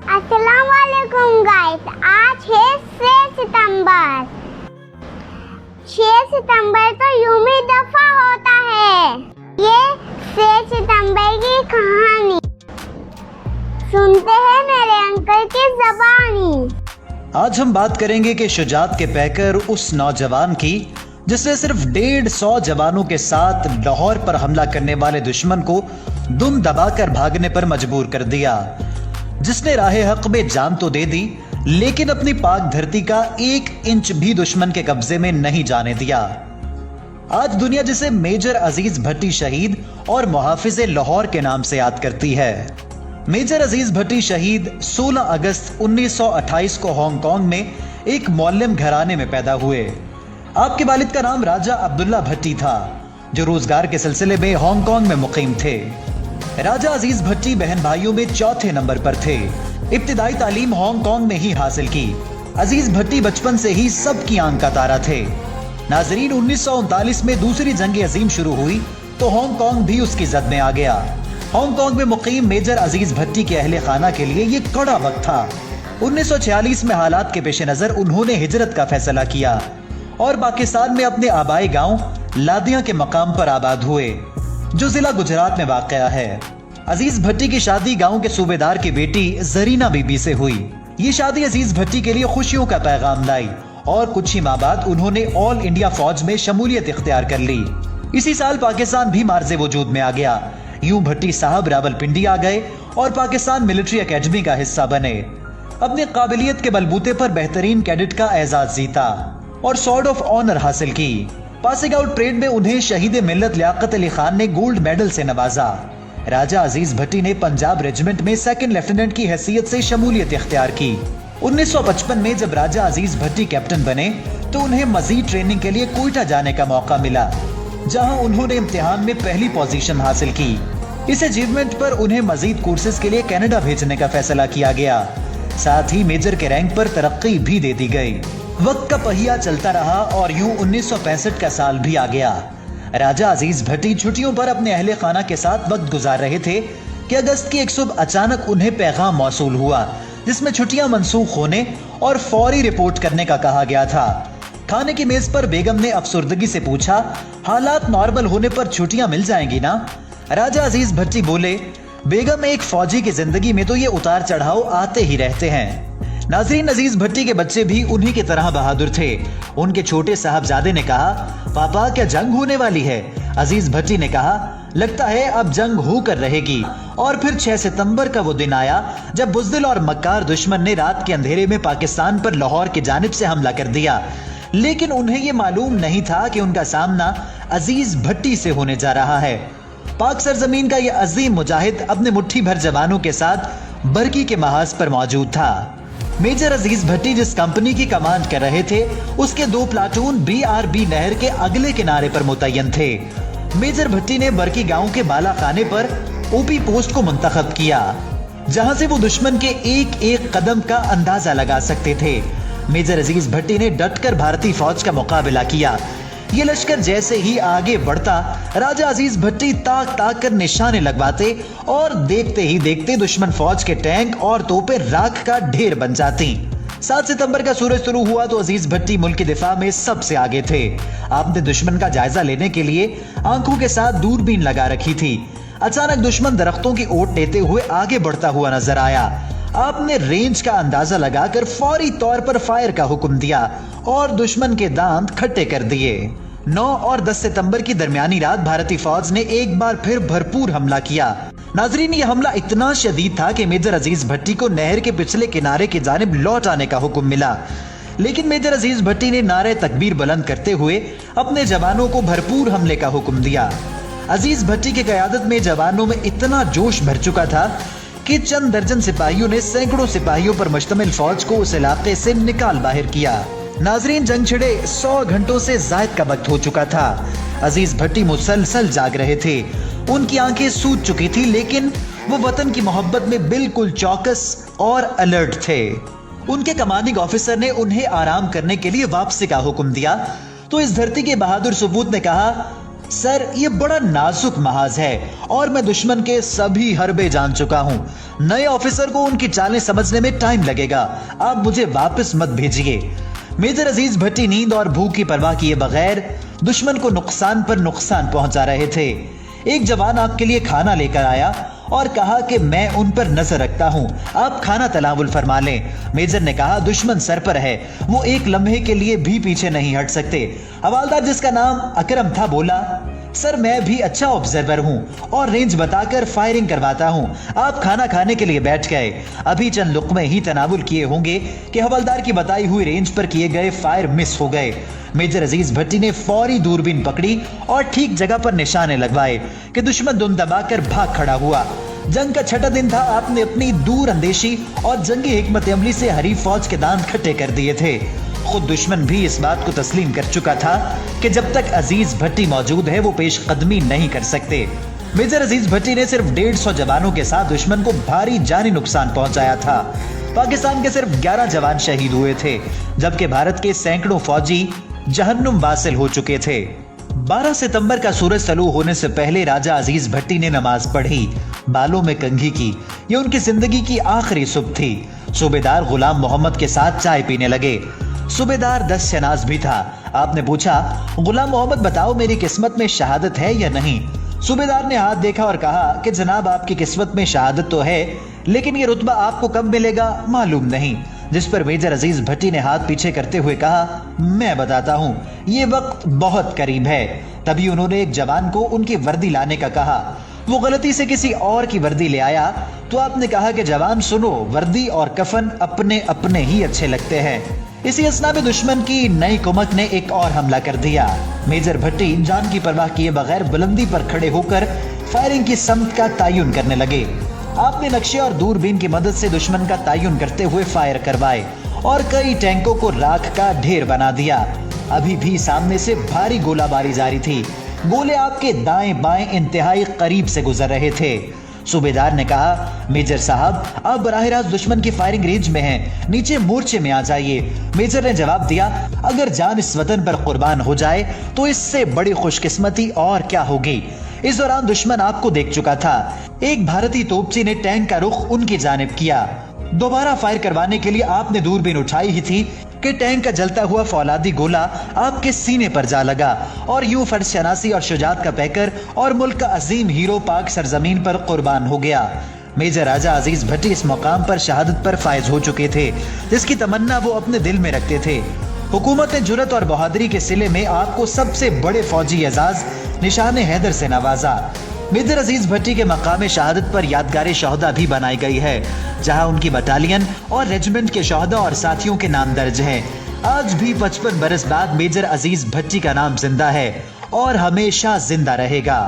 अस्सलाम वालेकुम गाइस, आज है 6 सितंबर। 6 सितंबर तो यूं ही दफा होता है। ये 6 सितंबर की कहानी सुनते हैं मेरे अंकल की ज़बानी। आज हम बात करेंगे कि शुजात के पैकर उस नौजवान की जिसने सिर्फ 150 जवानों के साथ लाहौर पर हमला करने वाले दुश्मन को दुम दबाकर भागने पर मजबूर कर दिया, जिसने राहे हक में जान तो दे दी लेकिन अपनी पाक धरती का 1 इंच भी दुश्मन के कब्जे में नहीं जाने दिया। आज दुनिया जिसे मेजर अजीज भट्टी शहीद और मुहाफिज लाहौर के नाम से याद करती है। मेजर अजीज भट्टी शहीद 16 अगस्त 1928 को हांगकांग में एक मौल्लम घराने में पैदा हुए। आपके वालिद का नाम राजा अब्दुल्ला भट्टी था, जो रोजगार के सिलसिले में हांगकांग में मुकीम थे। राजा अजीज भट्टी बहन भाइयों में चौथे नंबर पर थे। इब्तिदाई तालीम हांगकांग में ही हासिल की। अजीज भट्टी बचपन से ही सबकी आंख का तारा थे। नाजरीन, 1939 में दूसरी जंग अजीम शुरू हुई तो हांगकांग भी उसकी जद में आ गया। हांगकांग में मुकीम मेजर अजीज भट्टी के अहले खाना के लिए ये कड़ा वक्त था। 1946 में हालात के पेश नजर उन्होंने हिजरत का फैसला किया और पाकिस्तान में अपने आबाई गांव लादिया के मकाम पर आबाद हुए, जो जिला गुजरात में वाक़या है। अजीज भट्टी की शादी गांव के सूबेदार की बेटी जरीना बीबी से हुई। ये शादी अजीज भट्टी के लिए खुशियों का पैगाम लाई और कुछ ही माह बाद उन्होंने ऑल इंडिया फौज में शमूलियत इख्तियार कर ली। इसी साल पाकिस्तान भी मार्जे वजूद में आ गया। यूं भट्टी साहब रावलपिंडी आ गए और पाकिस्तान मिलिट्री एकेडमी का हिस्सा बने। अपनी काबिलियत के बलबूते पर बेहतरीन कैडेट का एजाज जीता और सॉर्ड ऑफ ऑनर हासिल की। पासिंग आउट परेड में उन्हें शहीद मिल्लत लियाकत अली खान ने गोल्ड मेडल से नवाजा। राजा अजीज भट्टी ने पंजाब रेजिमेंट में सेकंड लेफ्टिनेंट की हैसियत से शमूलियत इख्तियार की। 1955 में जब राजा अजीज भट्टी कैप्टन बने तो उन्हें मजीद ट्रेनिंग के लिए कोयटा जाने का मौका मिला, जहां उन्होंने इम्तिहान में पहली पोजीशन हासिल की। इस अचीवमेंट पर उन्हें मजीद कोर्सेज के लिए कनाडा भेजने का फैसला किया गया। साथ ही मेजर के रैंक पर तरक्की भी दे दी गई। वक्त का पहिया चलता रहा और यूं 1965 का साल भी आ गया। राजा अजीज भट्टी छुट्टियों पर अपने अहले खाना के साथ वक्त गुजार रहे थे कि अगस्त की एक सुबह अचानक उन्हें पैगाम मौसूल हुआ, जिसमें छुट्टियां मंसूख होने और फौरी रिपोर्ट करने का कहा गया था। खाने की मेज पर बेगम ने अफसुर्दगी से पूछा, हालात नॉर्मल होने पर छुट्टियां मिल जाएंगी ना? राजा अजीज भट्टी बोले, बेगम, एक फौजी की जिंदगी में तो ये उतार चढ़ाव आते ही रहते हैं। नाजरीन, अजीज भट्टी के बच्चे भी उन्हीं की तरह बहादुर थे। उनके छोटे साहबजादे ने कहा, पापा क्या जंग होने वाली है? अजीज भट्टी ने कहा, लगता है अब जंग होकर रहेगी। और फिर 6 सितंबर का वो दिन आया जब बुज़दिल और मक्कार दुश्मन ने रात के अंधेरे में पाकिस्तान पर लाहौर की जानिब से हमला कर दिया। लेकिन उन्हें ये मालूम नहीं था कि उनका सामना अजीज भट्टी से होने जा रहा है। पाक सरजमीन का ये अजीम मुजाहिद अपने मुट्ठी भर जवानों के साथ बरकी के महाज पर मौजूद था। मेजर अजीज भट्टी जिस कंपनी की कमांड कर रहे थे, उसके 2 प्लाटून BRB नहर के अगले किनारे पर मुतय्यन थे। मेजर भट्टी ने बरकी गांव के बाला खाने पर OP पोस्ट को मुंतखब किया, जहां से वो दुश्मन के एक एक कदम का अंदाजा लगा सकते थे। मेजर अजीज भट्टी ने डटकर भारतीय फौज का मुकाबला किया। ये लश्कर जैसे ही आगे बढ़ता, राजा अजीज भट्टी ताक ताक कर निशाने लगवाते और देखते ही देखते दुश्मन फौज के टैंक और तोपें राख का ढेर बन जाती। 7 सितंबर का सूरज शुरू हुआ तो अजीज भट्टी मुल्क की दिफा में सबसे आगे थे। आपने दुश्मन का जायजा लेने के लिए आंखों के साथ दूरबीन लगा रखी थी। अचानक दुश्मन दरख्तों की ओट लेते हुए आगे बढ़ता हुआ नजर आया। आपने रेंज का अंदाजा लगाकर फौरी तौर पर फायर का हुक्म दिया और दुश्मन के दांत खट्टे कर दिए। 9 और 10 सितंबर की दरमियानी रात भारतीय फौज ने एक बार फिर भरपूर हमला किया। नाजरीन, ये हमला इतना शदीद था कि मेजर अजीज भट्टी को नहर के पिछले किनारे की जानिब लौट आने का हुक्म मिला। लेकिन मेजर अजीज भट्टी ने नारे तकबीर बुलंद करते हुए अपने जवानों को भरपूर हमले का हुक्म दिया। अजीज भट्टी की क़यादत में जवानों में इतना जोश भर चुका था कि चंद दर्जन सिपाहियों ने सैकड़ों सिपाहियों पर मुश्तमिल फौज को उस इलाके से निकाल बाहर किया। नाजरीन, जंग छिड़े 100 घंटों से जायद का वक्त हो चुका था। अजीज भट्टी मुसलसल जाग रहे थे। उनकी आंखें सूज चुकी थी, लेकिन वो वतन की मोहब्बत में बिल्कुल चौकस और अलर्ट थे। उनके कमांडिंग ऑफिसर ने उन्हें आराम करने के लिए वापसी का हुक्म दिया तो इस धरती के बहादुर सपूत ने कहा, सर, ये बड़ा नाजुक महाज है और मैं दुश्मन के सभी हरबे जान चुका हूँ। नए ऑफिसर को उनकी चालें समझने में टाइम लगेगा। आप मुझे वापस मत भेजिए। मेजर अजीज भट्टी नींद और भूख की परवाह किए बगैर दुश्मन को नुकसान पर नुकसान पहुंचा रहे थे। एक जवान आपके लिए खाना लेकर आया और कहा कि मैं उन पर नजर रखता हूं, आप खाना तनावुल फरमा लें। मेजर ने कहा, दुश्मन सर पर है, वो एक लम्हे के लिए भी पीछे नहीं हट सकते। हवालदार, जिसका नाम अकरम था, बोला, सर मैं भी अच्छा ऑब्जर्वर हूँ और रेंज बताकर फायरिंग करवाता हूँ। आप खाना खाने के लिए बैठ गए। अभी चंद लुकमे ही तनावुल किए होंगे कि हवलदार की बताई हुई रेंज पर किए गए फायर मिस हो गए। मेजर अजीज भट्टी ने फौरी दूरबीन पकड़ी और ठीक जगह पर निशाने लगवाए कि दुश्मन दुम दबाकर भाग खड़ा हुआ। जंग का छठा दिन था। आपने अपनी दूर अंदेशी और जंगी हिकमत अमली से हरीफ फौज के दांत खट्टे कर दिए थे। खुद दुश्मन भी इस बात को तस्लीम कर चुका था कि जब तक अजीज भट्टी मौजूद है वो पेश कदमी नहीं कर सकते। मेजर अजीज भट्टी ने सिर्फ 150 जवानों के साथ दुश्मन को भारी जानी नुकसान पहुंचाया था। पाकिस्तान के सिर्फ 11 जवान शहीद हुए थे, जबकि भारत के सैकड़ों फौजी जहन्नुम वासिल हो चुके थे। 12 सितंबर का सूरज तलू होने से पहले राजा अजीज भट्टी ने नमाज पढ़ी, बालों में कंघी की। ये उनकी जिंदगी की आखिरी सुबह थी। सूबेदार गुलाम मोहम्मद के साथ चाय पीने लगे। सूबेदार 10 शनाज भी था। आपने पूछा, गुलाम मोहम्मद बताओ, मेरी किस्मत में शहादत है या नहीं? सूबेदार ने हाथ देखा और कहा कि जनाब, आपकी किस्मत में शहादत तो है, लेकिन ये रुतबा आपको कब मिलेगा मालूम नहीं। जिस पर मेजर अजीज भट्टी ने हाथ पीछे करते हुए कहा, मैं बताता हूँ, ये वक्त बहुत करीब है। तभी उन्होंने एक जवान को उनकी वर्दी लाने का कहा। वो गलती से किसी और की वर्दी ले आया तो आपने कहा कि जवान सुनो, वर्दी और कफन अपने अपने ही अच्छे लगते हैं। इसी असना में दुश्मन की नई कुमक ने एक और हमला कर दिया। मेजर भट्टी जान की परवाह किए बगैर बुलंदी पर खड़े होकर फायरिंग की समत का तयन करने लगे। आपने नक्शे और दूरबीन की मदद से दुश्मन का तयन करते हुए फायर करवाए और कई टैंकों को राख का ढेर बना दिया। अभी भी सामने से भारी गोलाबारी जारी थी। गोले आपके दाएं बाएं इंतहाई करीब से गुजर रहे थे। सूबेदार ने कहा, मेजर साहब, आप बराह रास्त दुश्मन की फायरिंग रेंज में हैं, नीचे मोर्चे में आ जाइए। मेजर ने जवाब दिया, अगर जान इस वतन पर कुर्बान हो जाए तो इससे बड़ी खुशकिस्मती और क्या होगी। इस दौरान दुश्मन आपको देख चुका था। एक भारतीय तोपची ने टैंक का रुख उनकी जानिब किया। दोबारा फायर करवाने के लिए आपने दूरबीन उठाई ही थी कि टैंक का जलता हुआ फौलादी गोला आपके सीने पर जा लगा और यूं फर्ज शनासी और शुजात का पैकर और मुल्क का अजीम हीरो पाक सरजमीन पर कुर्बान हो गया। मेजर राजा अजीज भट्टी इस मुकाम पर शहादत पर फायज हो चुके थे, जिसकी तमन्ना वो अपने दिल में रखते थे। हुकूमत ने जुरत और बहादुरी के सिले में आपको सबसे बड़े फौजी एजाज निशान हैदर से नवाजा। मेजर अजीज भट्टी के मकाम शहादत पर यादगार शहदा भी बनाई गई है, जहां उनकी बटालियन और रेजिमेंट के शहदा और साथियों के नाम दर्ज हैं। आज भी 55 बरस बाद मेजर अजीज भट्टी का नाम जिंदा है और हमेशा जिंदा रहेगा।